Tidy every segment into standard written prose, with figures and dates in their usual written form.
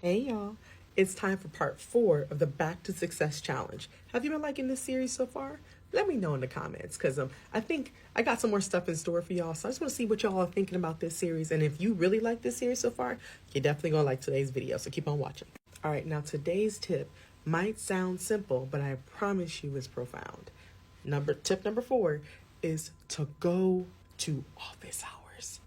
Hey y'all, it's time for part 4 of the Back to Success Challenge. Have you been liking this series so far? Let me know in the comments because I think I got some more stuff in store for y'all. So I just want to see what y'all are thinking about this series. And if you really like this series so far, you're definitely going to like today's video. So keep on watching. All right, now today's tip might sound simple, but I promise you it's profound. Tip number 4 is to go to office hours.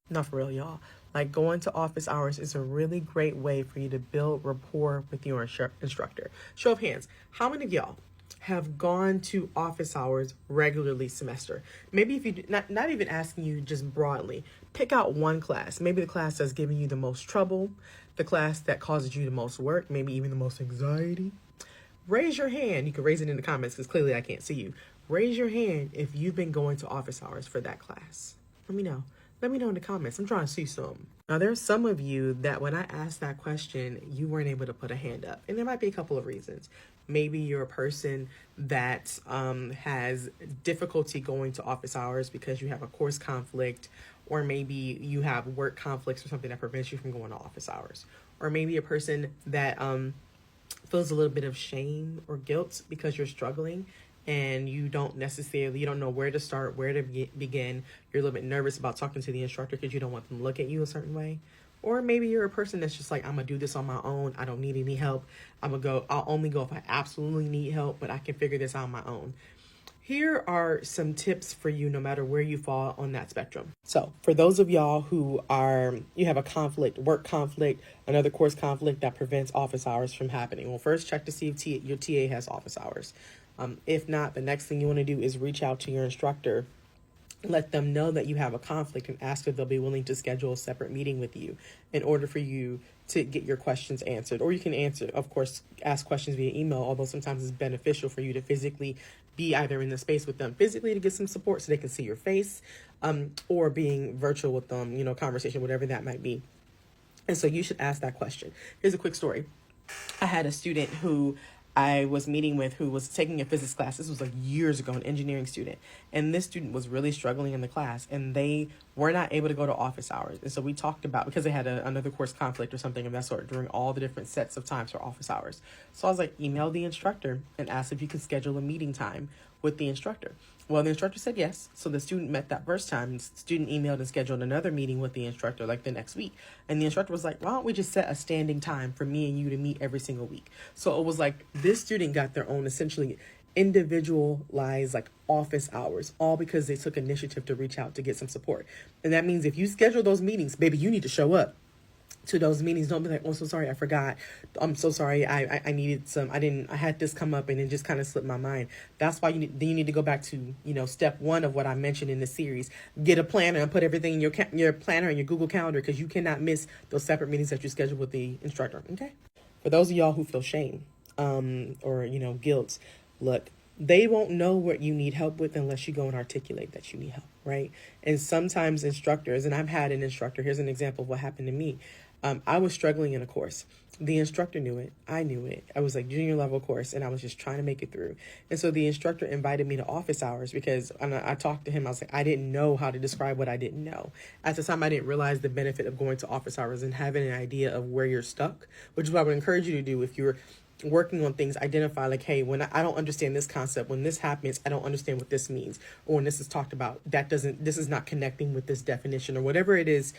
Not for real, y'all. Like, going to office hours is a really great way for you to build rapport with your instructor. Show of hands, how many of y'all have gone to office hours regularly semester? Maybe if you not even asking you just broadly, pick out one class. Maybe the class that's giving you the most trouble, the class that causes you the most work, maybe even the most anxiety. Raise your hand. You can raise it in the comments because clearly I can't see you. Raise your hand if you've been going to office hours for that class. Let me know. Let me know in the comments. I'm trying to see some. Now, there's some of you that when I asked that question, you weren't able to put a hand up. And there might be a couple of reasons. Maybe you're a person that has difficulty going to office hours because you have a course conflict, or maybe you have work conflicts or something that prevents you from going to office hours. Or maybe a person that feels a little bit of shame or guilt because you're struggling and you don't know where to start, where to begin. You're a little bit nervous about talking to the instructor because you don't want them to look at you a certain way. Or maybe you're a person that's just like, I'm gonna do this on my own. I don't need any help. I'll only go if I absolutely need help, but I can figure this out on my own. Here are some tips for you no matter where you fall on that spectrum. So for those of y'all who you have a conflict, work conflict, another course conflict that prevents office hours from happening. Well, first check to see if your TA has office hours. If not, the next thing you want to do is reach out to your instructor, let them know that you have a conflict, and ask if they'll be willing to schedule a separate meeting with you in order for you to get your questions answered. Or you can ask questions via email, although sometimes it's beneficial for you to physically be either in the space with them physically to get some support so they can see your face, or being virtual with them, conversation, whatever that might be. And so you should ask that question. Here's a quick story. I had a student who I was meeting with who was taking a physics class. This was like years ago, an engineering student. And this student was really struggling in the class, and they were not able to go to office hours. And so we talked about, because they had another course conflict or something of that sort during all the different sets of times for office hours. So I was like, email the instructor and ask if you can schedule a meeting time with the instructor. Well, the instructor said yes. So the student met that first time, and the student emailed and scheduled another meeting with the instructor like the next week. And the instructor was like, why don't we just set a standing time for me and you to meet every single week? So it was like this student got their own essentially individualized like office hours, all because they took initiative to reach out to get some support. And that means if you schedule those meetings, baby, you need to show up to those meetings. Don't be like, oh, so sorry, I forgot. I'm so sorry. I needed I had this come up and it just kind of slipped my mind. That's why you need to go back to, step 1 of what I mentioned in the series. Get a planner and put everything in your planner and your Google Calendar, because you cannot miss those separate meetings that you schedule with the instructor. Okay. For those of y'all who feel shame, or, guilt, look, they won't know what you need help with unless you go and articulate that you need help, right? And sometimes instructors, and I've had an instructor, here's an example of what happened to me. I was struggling in a course. The instructor knew it. I knew it. I was like junior level course, and I was just trying to make it through. And so the instructor invited me to office hours because I talked to him. I was like, I didn't know how to describe what I didn't know. At the time, I didn't realize the benefit of going to office hours and having an idea of where you're stuck, which is what I would encourage you to do if you're working on things. Identify like, hey, when I don't understand this concept, when this happens, I don't understand what this means, or when this is talked about, this is not connecting with this definition, or whatever it is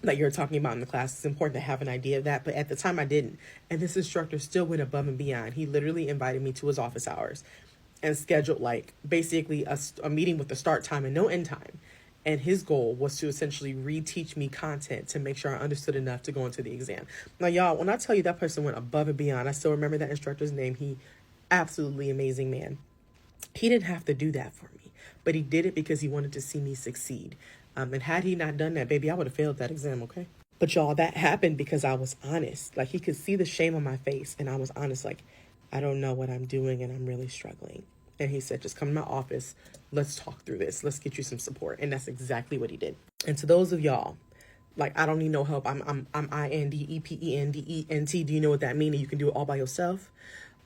that you're talking about in the class. It's important to have an idea of that. But at the time I didn't. And this instructor still went above and beyond. He literally invited me to his office hours and scheduled like basically a meeting with a start time and no end time. And his goal was to essentially reteach me content to make sure I understood enough to go into the exam. Now, y'all, when I tell you that person went above and beyond, I still remember that instructor's name. He absolutely amazing man. He didn't have to do that for me, but he did it because he wanted to see me succeed. And had he not done that, baby, I would have failed that exam, okay? But y'all, that happened because I was honest. Like, he could see the shame on my face, and I was honest, like, I don't know what I'm doing, and I'm really struggling. And he said, just come to my office. Let's talk through this. Let's get you some support. And that's exactly what he did. And to those of y'all, like, I don't need no help. I'm INDEPENDENT. Do you know what that means? And you can do it all by yourself.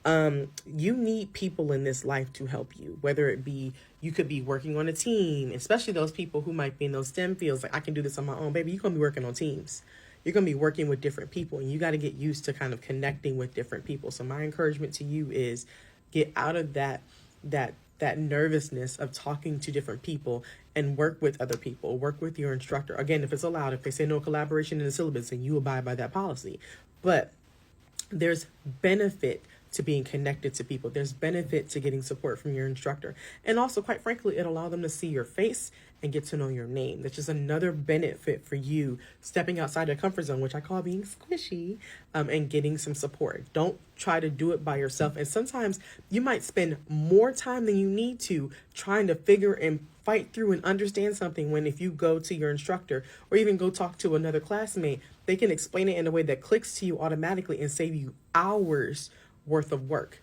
You need people in this life to help you, whether it be, you could be working on a team, especially those people who might be in those STEM fields. Like, I can do this on my own. Baby, you're going to be working on teams. you're going to be working with different people, and you got to get used to kind of connecting with different people. So my encouragement to you is get out of that nervousness of talking to different people and work with other people, work with your instructor. Again, if it's allowed, if they say no collaboration in the syllabus, then you abide by that policy. But there's benefit to being connected to people. There's benefit to getting support from your instructor. And also, quite frankly, it allows them to see your face and get to know your name. That's just another benefit for you stepping outside your comfort zone, which I call being squishy, and getting some support. Don't try to do it by yourself. And sometimes you might spend more time than you need to trying to figure and fight through and understand something, when if you go to your instructor or even go talk to another classmate, they can explain it in a way that clicks to you automatically and save you hours worth of work.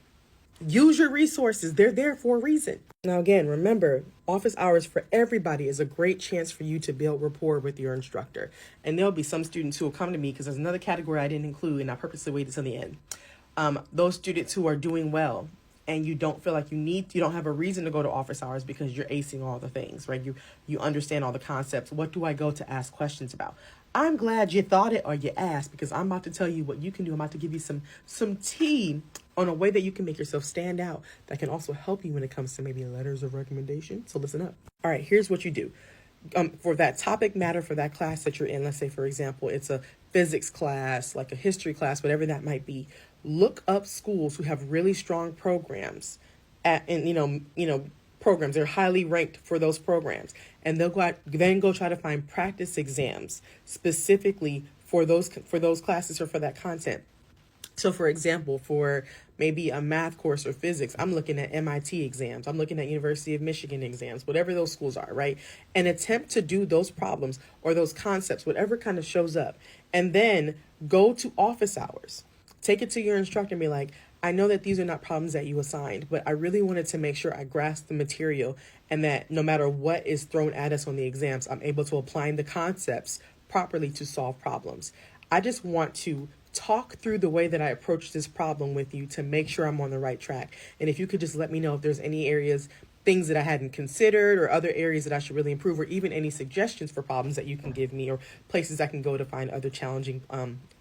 Use your resources. They're there for a reason. Now, again, remember, office hours for everybody is a great chance for you to build rapport with your instructor. And there'll be some students who will come to me, because there's another category I didn't include, and I purposely waited till the end. Those students who are doing well, and you don't feel like you don't have a reason to go to office hours because you're acing all the things, right? You understand all the concepts. What do I go to ask questions about? I'm glad you thought it or you asked, because I'm about to tell you what you can do. I'm about to give you some tea on a way that you can make yourself stand out that can also help you when it comes to maybe letters of recommendation. So listen up. All right, here's what you do. For that topic matter, for that class that you're in, let's say, for example, it's a physics class, like a history class, whatever that might be, look up schools who have really strong programs programs. They're highly ranked for those programs. And they'll go try to find practice exams specifically for those classes or for that content. So, for example, for maybe a math course or physics, I'm looking at MIT exams. I'm looking at University of Michigan exams, whatever those schools are, right? And attempt to do those problems or those concepts, whatever kind of shows up. And then go to office hours. Take it to your instructor and be like, I know that these are not problems that you assigned, but I really wanted to make sure I grasp the material, and that no matter what is thrown at us on the exams, I'm able to apply the concepts properly to solve problems. I just want to talk through the way that I approach this problem with you to make sure I'm on the right track. And if you could just let me know if there's any areas, things that I hadn't considered, or other areas that I should really improve, or even any suggestions for problems that you can give me, or places I can go to find other challenging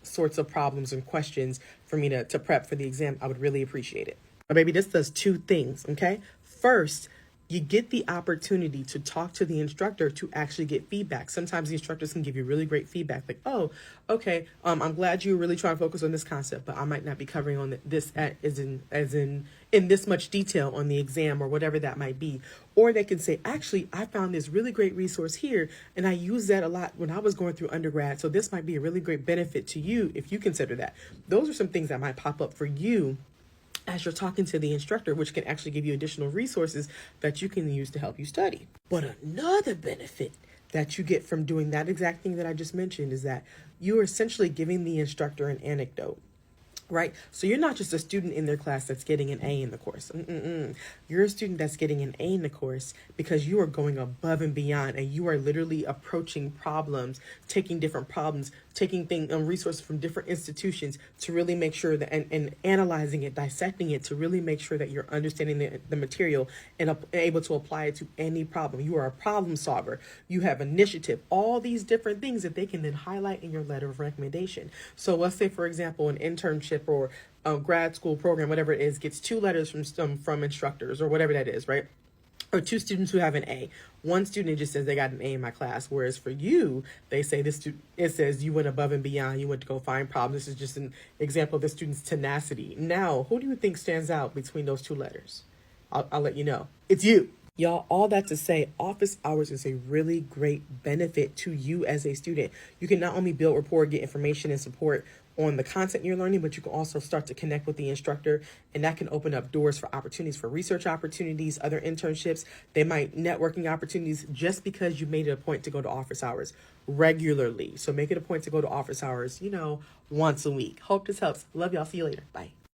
sorts of problems and questions for me to prep for the exam, I would really appreciate it. But baby, this does two things, okay? First, you get the opportunity to talk to the instructor to actually get feedback. Sometimes the instructors can give you really great feedback, like, oh, okay, I'm glad you really try to focus on this concept, but I might not be covering on this as in this much detail on the exam, or whatever that might be. Or they can say, actually, I found this really great resource here, and I used that a lot when I was going through undergrad, so this might be a really great benefit to you if you consider that. Those are some things that might pop up for you as you're talking to the instructor, which can actually give you additional resources that you can use to help you study. But another benefit that you get from doing that exact thing that I just mentioned is that you're essentially giving the instructor an anecdote. Right? So you're not just a student in their class that's getting an A in the course. You're a student that's getting an A in the course because you are going above and beyond, and you are literally approaching problems, taking different problems, taking resources from different institutions to really make sure that, and analyzing it, dissecting it to really make sure that you're understanding the material and able to apply it to any problem. You are a problem solver. You have initiative, all these different things that they can then highlight in your letter of recommendation. So let's say, for example, an internship or a grad school program, whatever it is, gets 2 letters from instructors or whatever that is, right? Or 2 students who have an A. One student just says they got an A in my class, whereas for you, they say it says you went above and beyond. You went to go find problems. This is just an example of the student's tenacity. Now, who do you think stands out between those 2 letters? I'll let you know. It's you. Y'all, all that to say, office hours is a really great benefit to you as a student. You can not only build rapport, get information and support on the content you're learning, but you can also start to connect with the instructor, and that can open up doors for opportunities, for research opportunities, other internships. They might networking opportunities, just because you made it a point to go to office hours regularly. So make it a point to go to office hours, once a week. Hope this helps. Love y'all. See you later. Bye.